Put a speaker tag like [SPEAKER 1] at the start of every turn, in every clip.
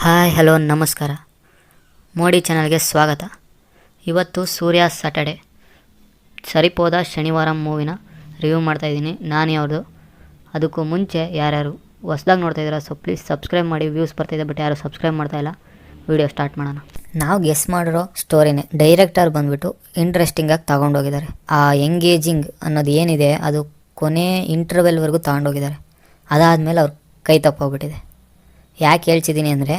[SPEAKER 1] Hi hello ನಮಸ್ಕಾರ. ಮೋಡಿ ಚಾನಲ್ಗೆ ಸ್ವಾಗತ. ಇವತ್ತು ಸೂರ್ಯ ಸ್ಯಾಟರ್ಡೆ ಸರಿಪೋದ ಶನಿವಾರ ಮೂವಿನ ರಿವ್ಯೂ ಮಾಡ್ತಾಯಿದ್ದೀನಿ. ನಾನು ಯಾವುದು ಅದಕ್ಕೂ ಮುಂಚೆ ಯಾರ್ಯಾರು ಹೊಸ್ದಾಗಿ ನೋಡ್ತಾಯಿದ್ದೀರಾ ಸೊ ಪ್ಲೀಸ್ ಸಬ್ಸ್ಕ್ರೈಬ್ ಮಾಡಿ. ವ್ಯೂಸ್ ಬರ್ತಾಯಿದೆ ಬಟ್ ಯಾರು ಸಬ್ಸ್ಕ್ರೈಬ್ ಮಾಡ್ತಾಯಿಲ್ಲ. ವೀಡಿಯೋ ಸ್ಟಾರ್ಟ್ ಮಾಡೋಣ. ನಾವು ಗೆಸ್ ಮಾಡಿರೋ ಸ್ಟೋರಿನೇ ಡೈರೆಕ್ಟರ್ ಬಂದುಬಿಟ್ಟು ಇಂಟ್ರೆಸ್ಟಿಂಗಾಗಿ ತಗೊಂಡೋಗಿದ್ದಾರೆ. ಆ ಎಂಗೇಜಿಂಗ್ ಅನ್ನೋದು ಏನಿದೆ ಅದು ಕೊನೆ ಇಂಟರ್ವೆಲ್ವರೆಗೂ ತಗೊಂಡೋಗಿದ್ದಾರೆ. ಅದಾದಮೇಲೆ ಅವ್ರ ಕೈ ತಪ್ಪೋಗ್ಬಿಟ್ಟಿದೆ. ಯಾಕೆ ಹೇಳ್ತಿದ್ದೀನಿ ಅಂದರೆ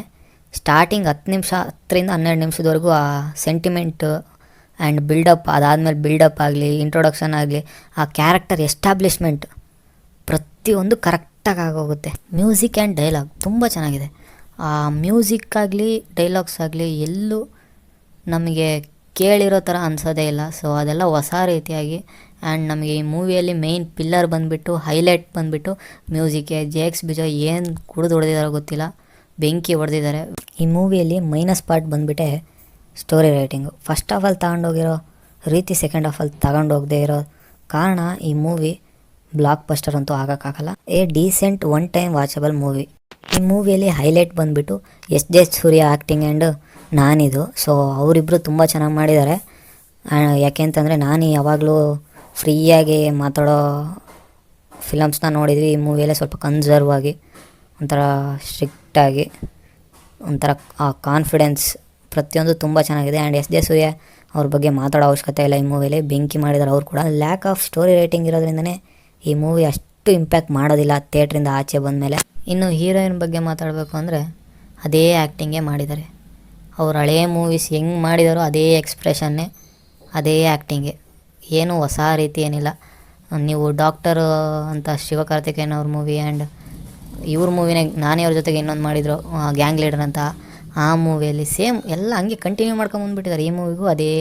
[SPEAKER 1] ಸ್ಟಾರ್ಟಿಂಗ್ 10 ನಿಮಿಷ 10-12 ನಿಮಿಷದವರೆಗೂ ಆ ಸೆಂಟಿಮೆಂಟ್ ಆ್ಯಂಡ್ ಬಿಲ್ಡಪ್, ಅದಾದಮೇಲೆ ಬಿಲ್ಡಪ್ ಆಗಲಿ ಇಂಟ್ರೊಡಕ್ಷನ್ ಆಗಲಿ ಆ ಕ್ಯಾರೆಕ್ಟರ್ ಎಸ್ಟಾಬ್ಲಿಷ್ಮೆಂಟ್ ಪ್ರತಿಯೊಂದು ಕರೆಕ್ಟಾಗಿ ಆಗೋಗುತ್ತೆ. ಮ್ಯೂಸಿಕ್ ಆ್ಯಂಡ್ ಡೈಲಾಗ್ ತುಂಬ ಚೆನ್ನಾಗಿದೆ. ಆ ಮ್ಯೂಸಿಕ್ ಆಗಲಿ ಡೈಲಾಗ್ಸ್ ಆಗಲಿ ಎಲ್ಲೂ ನಮಗೆ ಕೇಳಿರೋ ಥರ ಅನಿಸೋದೇ ಇಲ್ಲ. ಸೊ ಅದೆಲ್ಲ ಹೊಸ ರೀತಿಯಾಗಿ ಆ್ಯಂಡ್ ನಮಗೆ ಈ ಮೂವಿಯಲ್ಲಿ ಮೇಯ್ನ್ ಪಿಲ್ಲರ್ ಬಂದುಬಿಟ್ಟು ಹೈಲೈಟ್ ಬಂದುಬಿಟ್ಟು ಮ್ಯೂಸಿಕ್ಕೆ. JX ಬಿಜಯ್ ಏನು ಕುಡಿದು ಹೊಡೆದಿದ್ದಾರೋ ಗೊತ್ತಿಲ್ಲ, ಬೆಂಕಿ ಹೊಡೆದಿದ್ದಾರೆ. ಈ ಮೂವಿಯಲ್ಲಿ ಮೈನಸ್ ಪಾರ್ಟ್ ಬಂದುಬಿಟ್ಟೆ story writing. First half all ತಗೊಂಡೋಗಿರೋ ರೀತಿ ಸೆಕೆಂಡ್ ಆಫ್ ಆಲ್ ತಗೊಂಡೋಗದೆ ಇರೋ ಕಾರಣ ಈ ಮೂವಿ ಬ್ಲಾಕ್ ಬಸ್ಟರ್ ಅಂತೂ ಆಗೋಕ್ಕಾಗಲ್ಲ. Decent one time watchable movie. ಈ ಮೂವಿಯಲ್ಲಿ ಹೈಲೈಟ್ ಬಂದುಬಿಟ್ಟು SJ ಸೂರ್ಯ ಆ್ಯಕ್ಟಿಂಗ್ ಆ್ಯಂಡ್ ನಾನಿದು. ಸೊ ಅವರಿಬ್ಬರು ತುಂಬ ಚೆನ್ನಾಗಿ ಮಾಡಿದ್ದಾರೆ. ಯಾಕೆಂತಂದರೆ ನಾನು ಯಾವಾಗಲೂ ಫ್ರೀಯಾಗಿ ಮಾತಾಡೋ ಫಿಲಮ್ಸ್ನ ನೋಡಿದ್ವಿ. ಈ ಮೂವಿಯಲ್ಲೇ ಸ್ವಲ್ಪ ಕನ್ಸರ್ವ್ ಆಗಿ, ಒಂಥರ ಸ್ಟ್ರಿಕ್ಟಾಗಿ, ಒಂಥರ ಆ ಕಾನ್ಫಿಡೆನ್ಸ್ ಪ್ರತಿಯೊಂದು ತುಂಬ ಚೆನ್ನಾಗಿದೆ. ಆ್ಯಂಡ್ SJ ಸೂರ್ಯ ಅವ್ರ ಬಗ್ಗೆ ಮಾತಾಡೋ ಅವಶ್ಯಕತೆ ಇಲ್ಲ. ಈ ಮೂವಿಯಲ್ಲಿ ಬೆಂಕಿ ಮಾಡಿದ್ದಾರೆ ಅವ್ರು ಕೂಡ. ಲ್ಯಾಕ್ ಆಫ್ ಸ್ಟೋರಿ ರೈಟಿಂಗ್ ಇರೋದ್ರಿಂದನೇ ಈ ಮೂವಿ ಅಷ್ಟು ಇಂಪ್ಯಾಕ್ಟ್ ಮಾಡೋದಿಲ್ಲ ಥಿಯೇಟ್ರಿಂದ ಆಚೆ ಬಂದಮೇಲೆ. ಇನ್ನು ಹೀರೋಯಿನ್ ಬಗ್ಗೆ ಮಾತಾಡಬೇಕು ಅಂದರೆ ಅದೇ ಆ್ಯಕ್ಟಿಂಗೇ ಮಾಡಿದ್ದಾರೆ. ಅವ್ರು ಹಳೆಯ ಮೂವೀಸ್ ಹೆಂಗೆ ಮಾಡಿದಾರೋ ಅದೇ ಎಕ್ಸ್ಪ್ರೆಷನ್ನೇ, ಅದೇ ಆ್ಯಕ್ಟಿಂಗೆ, ಏನೂ ಹೊಸ ರೀತಿ ಏನಿಲ್ಲ. ನೀವು ಡಾಕ್ಟರ್ ಅಂತ ಶಿವಕಾರ್ತಿಕೇಯನ್ ಅವ್ರ ಮೂವಿ ಆ್ಯಂಡ್ ಇವ್ರ ಮೂವಿನೇ ನಾನೇ ಅವ್ರ ಜೊತೆಗೆ ಇನ್ನೊಂದು ಮಾಡಿದ್ರು ಗ್ಯಾಂಗ್ ಲೀಡರ್ ಅಂತ, ಆ ಮೂವಿಯಲ್ಲಿ ಸೇಮ್ ಎಲ್ಲ ಹಂಗೆ ಕಂಟಿನ್ಯೂ ಮಾಡ್ಕೊಂಬಂದ್ಬಿಟ್ಟಿದ್ದಾರೆ. ಈ ಮೂವಿಗೂ ಅದೇ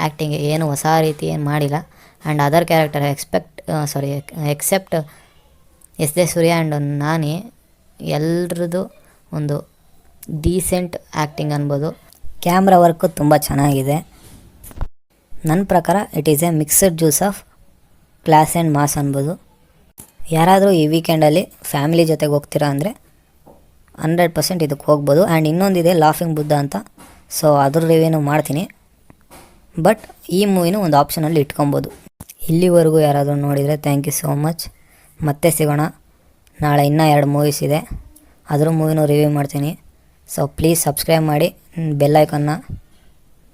[SPEAKER 1] ಆ್ಯಕ್ಟಿಂಗೆ, ಏನು ಹೊಸ ರೀತಿ ಏನು ಮಾಡಿಲ್ಲ. And other character except SJ Surya and Nani ಎಲ್ರದ್ದು ಒಂದು ಡೀಸೆಂಟ್ ಆ್ಯಕ್ಟಿಂಗ್ ಅನ್ಬೋದು. ಕ್ಯಾಮ್ರಾ ವರ್ಕು ತುಂಬ ಚೆನ್ನಾಗಿದೆ. ನನ್ನ ಪ್ರಕಾರ it is a mixed juice of class and mass ಅನ್ಬೋದು. ಯಾರಾದರೂ ಈ ವೀಕೆಂಡಲ್ಲಿ ಫ್ಯಾಮಿಲಿ ಜೊತೆಗೆ ಹೋಗ್ತೀರಾ ಅಂದರೆ 100% ಇದಕ್ಕೆ ಹೋಗ್ಬೋದು. ಆ್ಯಂಡ್ ಇನ್ನೊಂದಿದೆ ಲಾಫಿಂಗ್ ಬುದ್ಧ ಅಂತ, ಸೊ ಅದ್ರ ರಿವ್ಯೂನು ಮಾಡ್ತೀನಿ. ಬಟ್ ಈ ಮೂವಿನೂ ಒಂದು ಆಪ್ಷನಲ್ಲಿ ಇಟ್ಕೊಬೋದು. ಇಲ್ಲಿವರೆಗೂ ಯಾರಾದರೂ ನೋಡಿದರೆ ಥ್ಯಾಂಕ್ ಯು ಸೋ ಮಚ್. ಮತ್ತೆ ಸಿಗೋಣ. ನಾಳೆ ಇನ್ನೂ 2 ಮೂವೀಸ್ ಇದೆ, ಅದ್ರ ಮೂವಿನೂ ರಿವ್ಯೂ ಮಾಡ್ತೀನಿ. ಸೊ ಪ್ಲೀಸ್ ಸಬ್ಸ್ಕ್ರೈಬ್ ಮಾಡಿ, ಬೆಲ್ ಐಕನ್ನ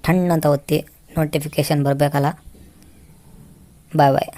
[SPEAKER 1] ಟಣ್ ಅಂತ ಒತ್ತಿ, ನೋಟಿಫಿಕೇಷನ್ ಬರಬೇಕಲ್ಲ. ಬಾಯ್ ಬಾಯ್.